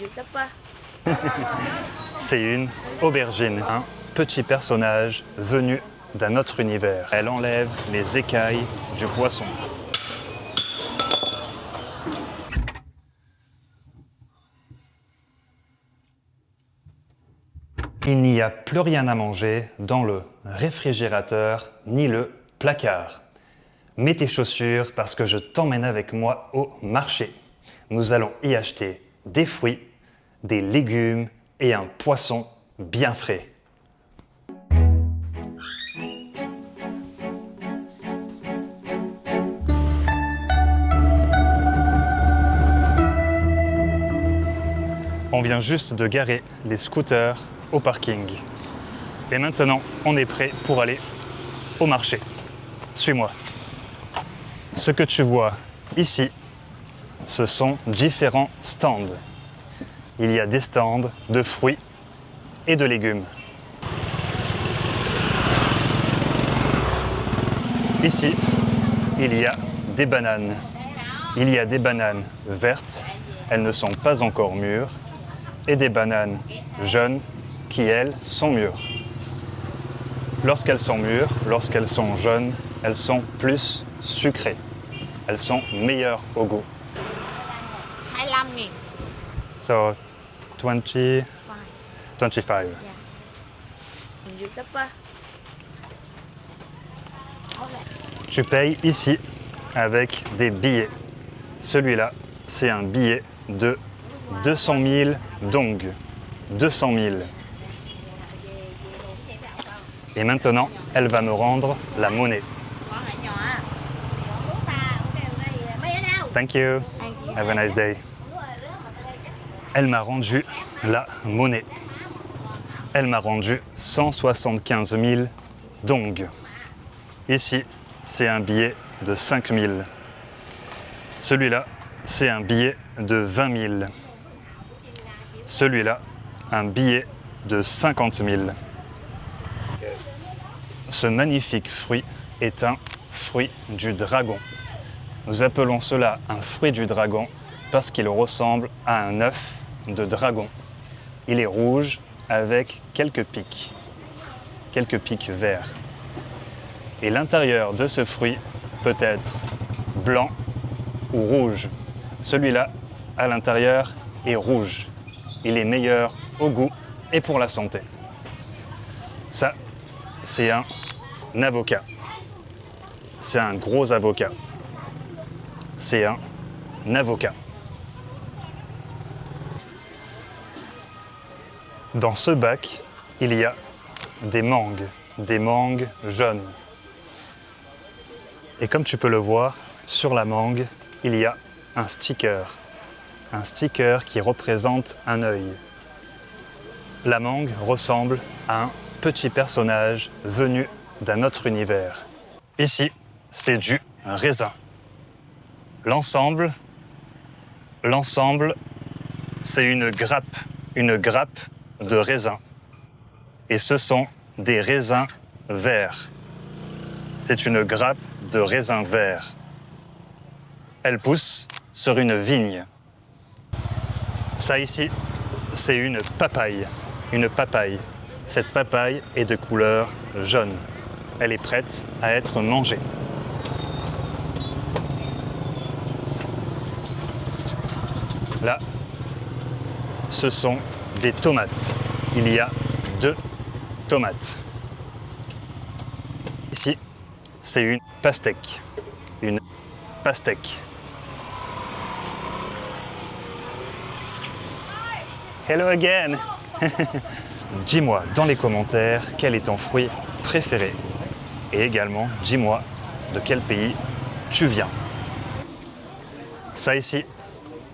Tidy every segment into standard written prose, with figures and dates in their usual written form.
Je sais pas. C'est une aubergine, un petit personnage venu d'un autre univers. Elle enlève les écailles du poisson. Il n'y a plus rien à manger dans le réfrigérateur ni le placard. Mets tes chaussures parce que je t'emmène avec moi au marché. Nous allons y acheter des fruits, des légumes et un poisson bien frais. On vient juste de garer les scooters au parking. Et maintenant, on est prêt pour aller au marché. Suis-moi. Ce que tu vois ici, ce sont différents stands. Il y a des stands de fruits et de légumes. Ici, il y a des bananes. Il y a des bananes vertes, elles ne sont pas encore mûres, et des bananes jaunes qui, elles, sont mûres. Lorsqu'elles sont mûres, lorsqu'elles sont jaunes, elles sont plus sucrées. Elles sont meilleures au goût. 25.000. So, 20, 25. Je sais pas. Tu payes ici avec des billets. Celui-là, c'est un billet de 200 000 dong. 200 000. Et maintenant, elle va me rendre la monnaie. Thank you. Have a nice day. Elle m'a rendu la monnaie. Elle m'a rendu 175 000 dong. Ici, c'est un billet de 5 000. Celui-là, c'est un billet de 20 000. Celui-là, un billet de 50 000. Ce magnifique fruit est un fruit du dragon. Nous appelons cela un fruit du dragon parce qu'il ressemble à un œuf de dragon. Il est rouge avec quelques pics verts. Et l'intérieur de ce fruit peut être blanc ou rouge. Celui-là, à l'intérieur, est rouge. Il est meilleur au goût et pour la santé. Ça, c'est un avocat. C'est un gros avocat. C'est un avocat. Dans ce bac, il y a des mangues jaunes. Et comme tu peux le voir, sur la mangue, il y a un sticker qui représente un œil. La mangue ressemble à un petit personnage venu d'un autre univers. Ici, c'est du raisin. L'ensemble, c'est une grappe de raisin. Et ce sont des raisins verts. C'est une grappe de raisins verts. Elle pousse sur une vigne. Ça ici, c'est une papaye. Une papaye. Cette papaye est de couleur jaune. Elle est prête à être mangée. Là, ce sont des tomates. Il y a 2 tomates. Ici, c'est une pastèque. Une pastèque. Hello again. Dis-moi dans les commentaires quel est ton fruit préféré. Et également, dis-moi de quel pays tu viens. Ça ici,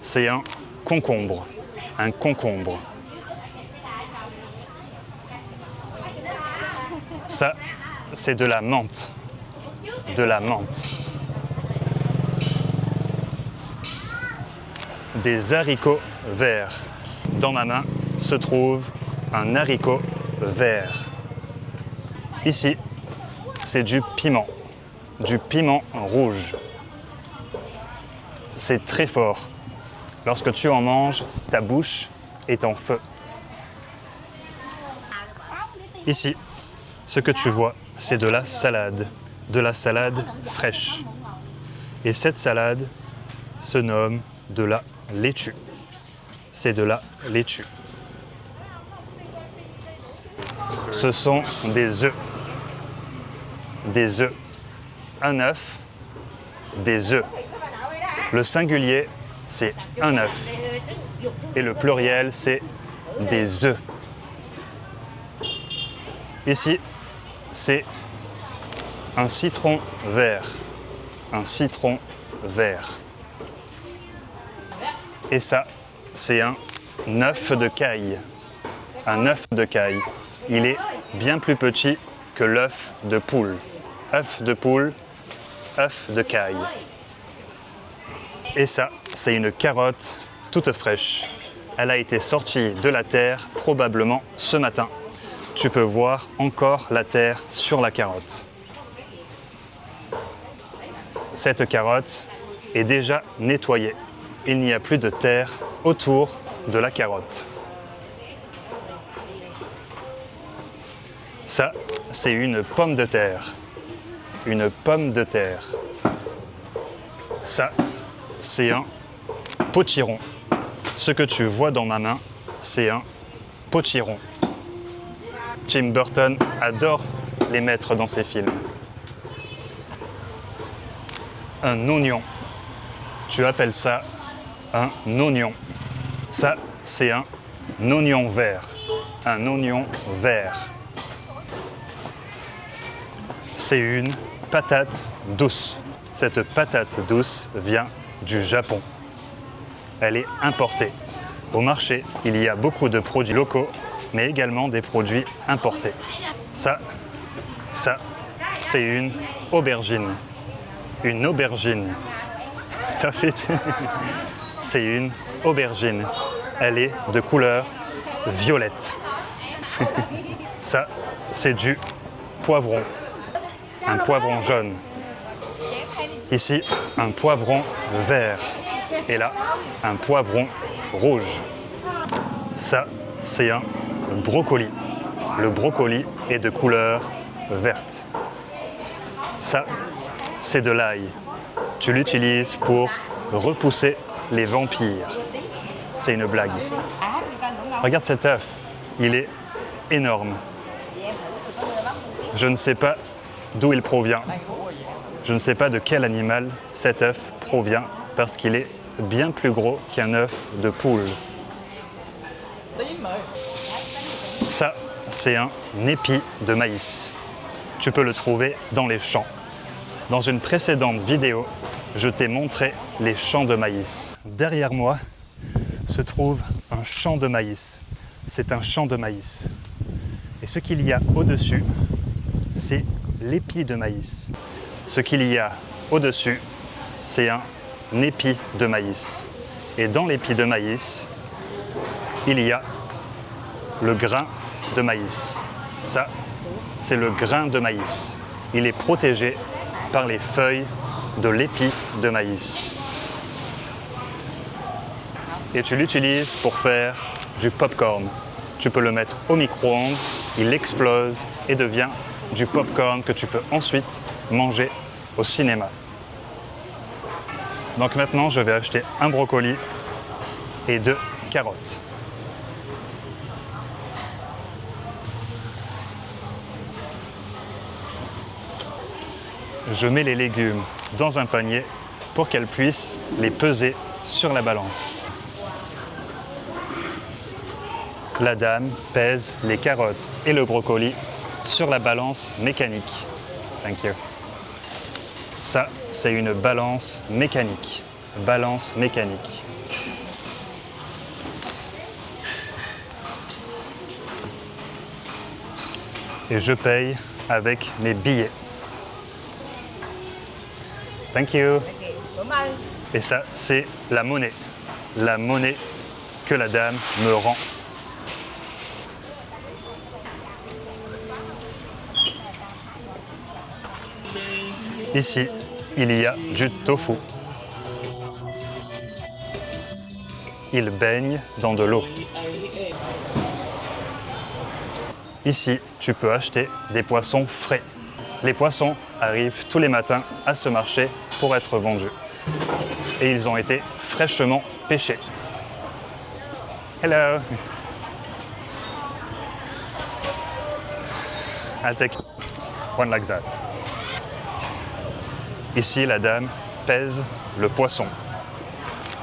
c'est un concombre. Un concombre. Ça, c'est de la menthe. De la menthe. Des haricots verts. Dans ma main se trouve un haricot vert. Ici, c'est du piment rouge. C'est très fort. Lorsque tu en manges, ta bouche est en feu. Ici, ce que tu vois, c'est de la salade fraîche. Et cette salade se nomme de la laitue. C'est de la laitue. Ce sont des œufs. Des œufs. Un œuf, des œufs. Le singulier, c'est un œuf. Et le pluriel, c'est des œufs. Ici, c'est un citron vert. Un citron vert. Et ça, c'est un œuf de caille. Un œuf de caille. Il est bien plus petit que l'œuf de poule. œuf de poule, œuf de caille. Et ça, c'est une carotte toute fraîche. Elle a été sortie de la terre probablement ce matin. Tu peux voir encore la terre sur la carotte. Cette carotte est déjà nettoyée. Il n'y a plus de terre autour de la carotte. Ça, c'est une pomme de terre. Une pomme de terre. Ça, c'est un potiron. Ce que tu vois dans ma main, c'est un potiron. Tim Burton adore les mettre dans ses films. Un oignon. Tu appelles ça un oignon. Ça, c'est un oignon vert. Un oignon vert. C'est une patate douce. Cette patate douce vient du Japon. Elle est importée. Au marché, il y a beaucoup de produits locaux, mais également des produits importés. Ça, c'est une aubergine. Une aubergine. Stop it. C'est une aubergine. Elle est de couleur violette. Ça, c'est du poivron. Un poivron jaune. Ici, un poivron vert. Et là, un poivron rouge. Ça, c'est un brocoli. Le brocoli est de couleur verte. Ça, c'est de l'ail. Tu l'utilises pour repousser les vampires. C'est une blague. Regarde cet œuf. Il est énorme. Je ne sais pas d'où il provient. Je ne sais pas de quel animal cet œuf provient parce qu'il est bien plus gros qu'un œuf de poule. Ça, c'est un épi de maïs. Tu peux le trouver dans les champs. Dans une précédente vidéo, je t'ai montré les champs de maïs. Derrière moi se trouve un champ de maïs. C'est un champ de maïs. Et ce qu'il y a au-dessus, c'est l'épi de maïs. Ce qu'il y a au-dessus, c'est un épi de maïs. Et dans l'épi de maïs, il y a le grain de maïs. Ça, c'est le grain de maïs. Il est protégé par les feuilles de l'épi de maïs. Et tu l'utilises pour faire du popcorn. Tu peux le mettre au micro-ondes, il explose et devient du popcorn que tu peux ensuite manger au cinéma. Donc maintenant, je vais acheter un brocoli et 2 carottes. Je mets les légumes dans un panier pour qu'elles puissent les peser sur la balance. La dame pèse les carottes et le brocoli sur la balance mécanique. Thank you. Ça, c'est une balance mécanique. Balance mécanique. Et je paye avec mes billets. Thank you. Et ça, c'est la monnaie. La monnaie que la dame me rend. Ici, il y a du tofu. il baigne dans de l'eau. Ici, tu peux acheter des poissons frais. Les poissons arrivent tous les matins à ce marché pour être vendus. Et ils ont été fraîchement pêchés. Hello! I'll take one like that. Ici, la dame pèse le poisson.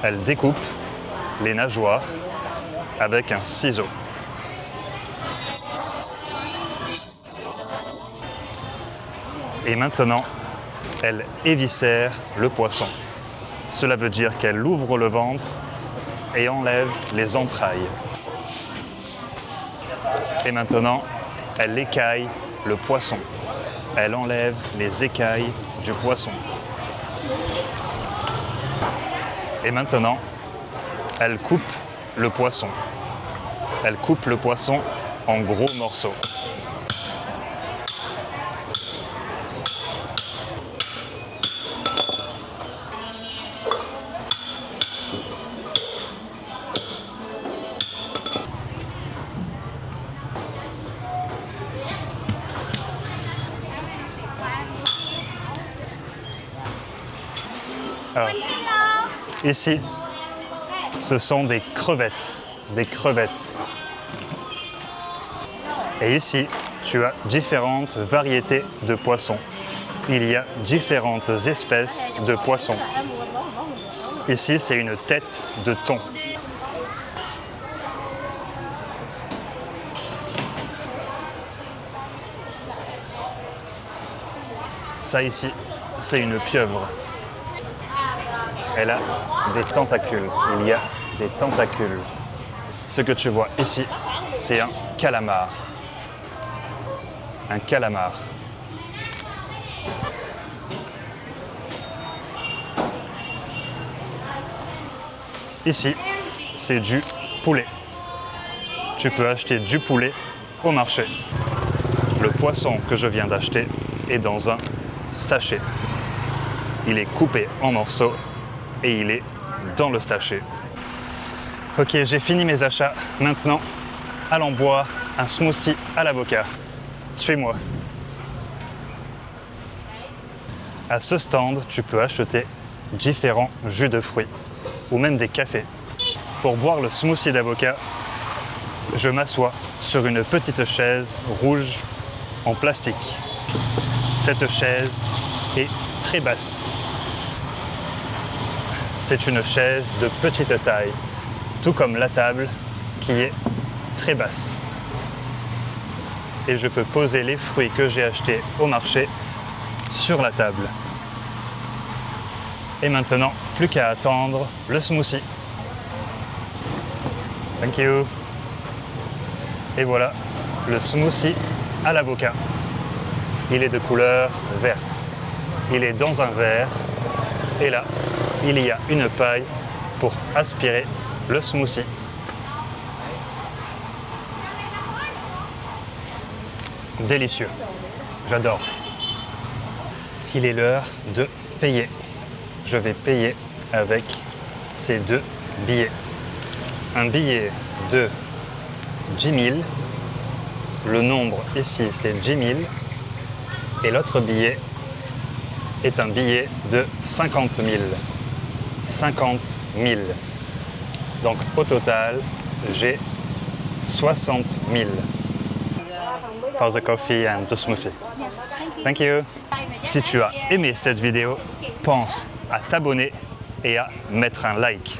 Elle découpe les nageoires avec un ciseau. Et maintenant, elle éviscère le poisson. Cela veut dire qu'elle ouvre le ventre et enlève les entrailles. Et maintenant, elle écaille le poisson. Elle enlève les écailles du poisson. Et maintenant, elle coupe le poisson. Elle coupe le poisson en gros morceaux. Alors, ici, ce sont des crevettes. Et ici, tu as différentes variétés de poissons. Il y a différentes espèces de poissons. Ici, c'est une tête de thon. Ça ici, c'est une pieuvre. Elle a des tentacules. Il y a des tentacules. Ce que tu vois ici, c'est un calamar. Un calamar. Ici, c'est du poulet. Tu peux acheter du poulet au marché. Le poisson que je viens d'acheter est dans un sachet. Il est coupé en morceaux et il est dans le sachet. Ok, j'ai fini mes achats. Maintenant, allons boire un smoothie à l'avocat. Suis-moi. À ce stand, tu peux acheter différents jus de fruits ou même des cafés. Pour boire le smoothie d'avocat, je m'assois sur une petite chaise rouge en plastique. Cette chaise est très basse. C'est une chaise de petite taille, tout comme la table qui est très basse. Et je peux poser les fruits que j'ai achetés au marché sur la table. Et maintenant, plus qu'à attendre le smoothie. Thank you. Et voilà, le smoothie à l'avocat. Il est de couleur verte. Il est dans un verre. Et là, il y a une paille pour aspirer le smoothie. Délicieux. J'adore. Il est l'heure de payer. Je vais payer avec ces deux billets. Un billet de 10 000. Le nombre ici, c'est 10 000. Et l'autre billet est un billet de 50 000. 50 000. Donc au total, j'ai 60 000. For the coffee and the smoothie. Thank you. Si tu as aimé cette vidéo, pense à t'abonner et à mettre un like.